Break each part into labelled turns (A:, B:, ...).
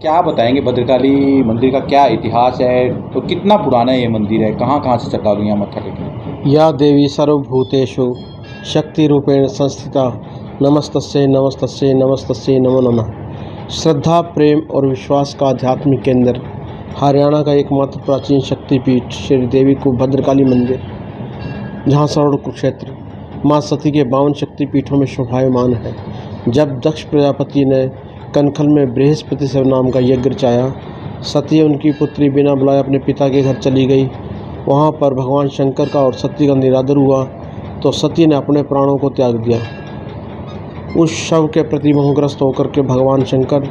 A: क्या बताएंगे भद्रकाली मंदिर का क्या इतिहास है? तो कितना पुराना ये मंदिर है? कहाँ से श्रद्धालु यहाँ मत्था टेकने?
B: या देवी सर्वभूतेषु शक्तिरूपेण संस्थिता नमस्तस्यै नमस्तस्यै नमस्तस्यै नमो नमः। श्रद्धा, प्रेम और विश्वास का आध्यात्मिक केंद्र, हरियाणा का एकमात्र प्राचीन शक्तिपीठ श्री देवी को भद्रकाली मंदिर, जहाँ सौर कुरुक्षेत्र माँ सती के 52 शक्तिपीठों में शोभायमान है। जब दक्ष प्रजापति ने कनखल में बृहस्पति शिव नाम का यज्ञ रचाया, सती उनकी पुत्री बिना बुलाए अपने पिता के घर चली गई। वहाँ पर भगवान शंकर का और सती का निरादर हुआ तो सती ने अपने प्राणों को त्याग दिया। उस शव के प्रति मोहग्रस्त होकर के भगवान शंकर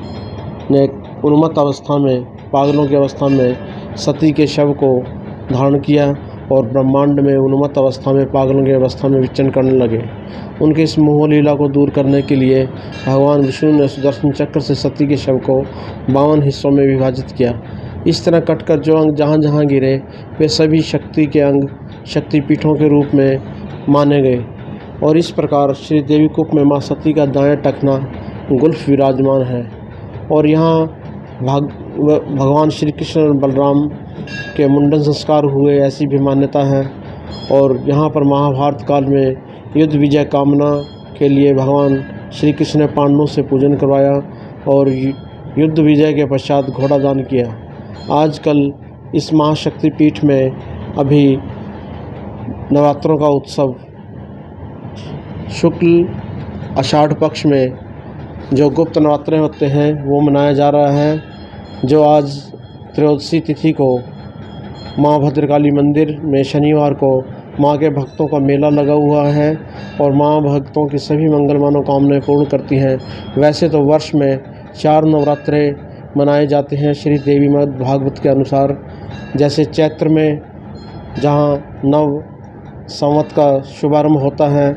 B: ने उन्मत्त अवस्था में, पागलों की अवस्था में सती के शव को धारण किया और ब्रह्मांड में उन्मत्त अवस्था में, पागलों की अवस्था में विचरण करने लगे। उनके इस मोह लीला को दूर करने के लिए भगवान विष्णु ने सुदर्शन चक्र से सती के शव को 52 हिस्सों में विभाजित किया। इस तरह कटकर जो अंग जहाँ जहाँ गिरे वे सभी शक्ति के अंग शक्तिपीठों के रूप में माने गए। और इस प्रकार श्री देवी कूप में माँ सती का दायां टखना गुल्फ विराजमान है। और यहाँ भगवान श्री कृष्ण और बलराम के मुंडन संस्कार हुए, ऐसी भी मान्यता है। और यहाँ पर महाभारत काल में युद्ध विजय कामना के लिए भगवान श्री कृष्ण ने पांडवों से पूजन करवाया और युद्ध विजय के पश्चात घोड़ा दान किया। आजकल इस महाशक्तिपीठ में अभी नवरात्रों का उत्सव शुक्ल आषाढ़ पक्ष में जो गुप्त नवरात्रे होते हैं वो मनाया जा रहा है, जो आज त्रयोदशी तिथि को माँ भद्रकाली मंदिर में शनिवार को माँ के भक्तों का मेला लगा हुआ है और माँ भक्तों की सभी मंगल मनोकामनाएं पूर्ण करती हैं। वैसे तो वर्ष में 4 नवरात्रे मनाए जाते हैं श्री देवी भागवत के अनुसार, जैसे चैत्र में जहाँ नव संवत का शुभारंभ होता है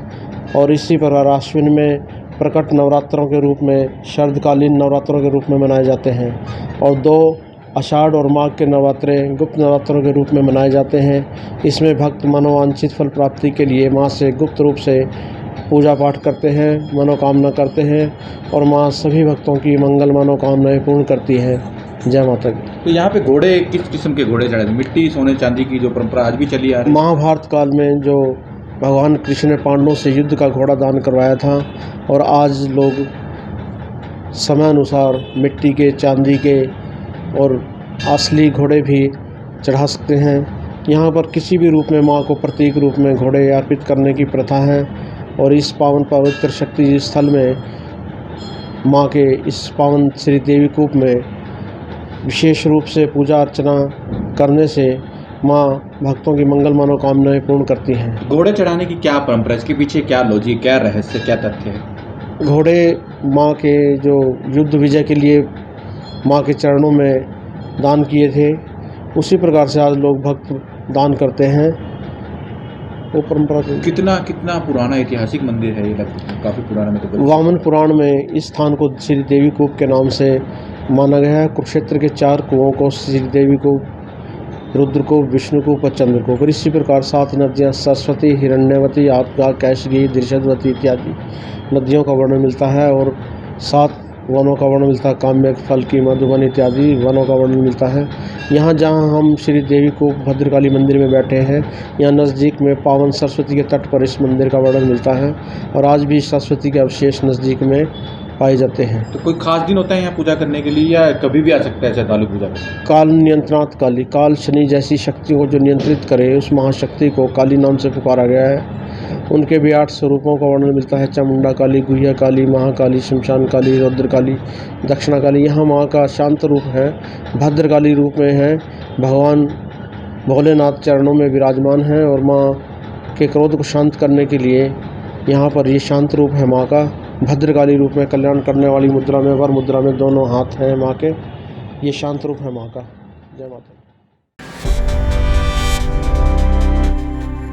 B: और इसी प्रकार आश्विन में प्रकट नवरात्रों के रूप में, शरदकालीन नवरात्रों के रूप में मनाए जाते हैं। और 2 आषाढ़ और माघ के नवरात्रे गुप्त नवरात्रों के रूप में मनाए जाते हैं। इसमें भक्त मनोवांछित फल प्राप्ति के लिए माँ से गुप्त रूप से पूजा पाठ करते हैं, मनोकामना करते हैं और माँ सभी भक्तों की मंगल मनोकामनाएं पूर्ण करती है। जय माता की।
A: तो यहाँ पे घोड़े किस किस्म के घोड़े चढ़े थे? मिट्टी, सोने, चांदी की जो परंपरा आज भी चली आ रही है?
B: महाभारत काल में जो भगवान कृष्ण ने पांडवों से युद्ध का घोड़ा दान करवाया था और आज लोग समय अनुसार मिट्टी के, चांदी के और असली घोड़े भी चढ़ा सकते हैं। यहाँ पर किसी भी रूप में माँ को प्रतीक रूप में घोड़े अर्पित करने की प्रथा है। और इस पावन पवित्र शक्ति स्थल में माँ के इस पावन श्री देवी कूप में विशेष रूप से पूजा अर्चना करने से माँ भक्तों की मंगल मनोकामनाएं पूर्ण करती हैं।
A: घोड़े चढ़ाने की क्या परंपरा है? इसके पीछे क्या लॉजिक, क्या रहस्य, क्या तथ्य है?
B: घोड़े माँ के जो युद्ध विजय के लिए माँ के चरणों में दान किए थे, उसी प्रकार से आज लोग भक्त दान करते हैं। वो परंपरा
A: कितना पुराना ऐतिहासिक मंदिर है ये? लगभग काफ़ी पुराना में तो
B: वामन पुराण में इस स्थान को श्री देवी कूप के नाम से माना गया है। कुरुक्षेत्र के 4 कुओं को श्री देवी कूप, रुद्र कूप, विष्णु कूप और चंद्र कूप। और इसी प्रकार 7 नदियाँ सरस्वती, हिरण्यवती, आपका, कैशगी, दृषद्वती इत्यादि नदियों का वर्णन मिलता है। और 7 वनों का वर्णन मिलता है, काम्य, फल की, मधुबन इत्यादि वनों का वर्णन मिलता है। यहाँ जहाँ हम श्री देवी को भद्रकाली मंदिर में बैठे हैं, यहाँ नज़दीक में पावन सरस्वती के तट पर इस मंदिर का वर्णन मिलता है और आज भी सरस्वती के अवशेष नज़दीक में पाए जाते हैं।
A: तो कोई खास दिन होता है यहाँ पूजा करने के लिए या कभी भी आ सकता है श्रद्धालु पूजा करने?
B: काल नियंत्रणात् काली, काल शनि जैसी शक्ति को जो नियंत्रित करे उस महाशक्ति को काली नाम से पुकारा गया है। उनके भी 8 स्वरूपों का वर्णन मिलता है, चामुंडा काली, गुह्या काली, महाकाली, शमशान काली, रौद्र काली, दक्षिणा काली। यहाँ माँ का शांत रूप है, भद्रकाली रूप में है। भगवान भोलेनाथ चरणों में विराजमान है और माँ के क्रोध को शांत करने के लिए यहाँ पर ये शांत रूप है माँ का। भद्रकाली रूप में कल्याण करने वाली मुद्रा में, वर मुद्रा में दोनों हाथ हैं माँ के। ये शांत रूप है माँ का। जय माता।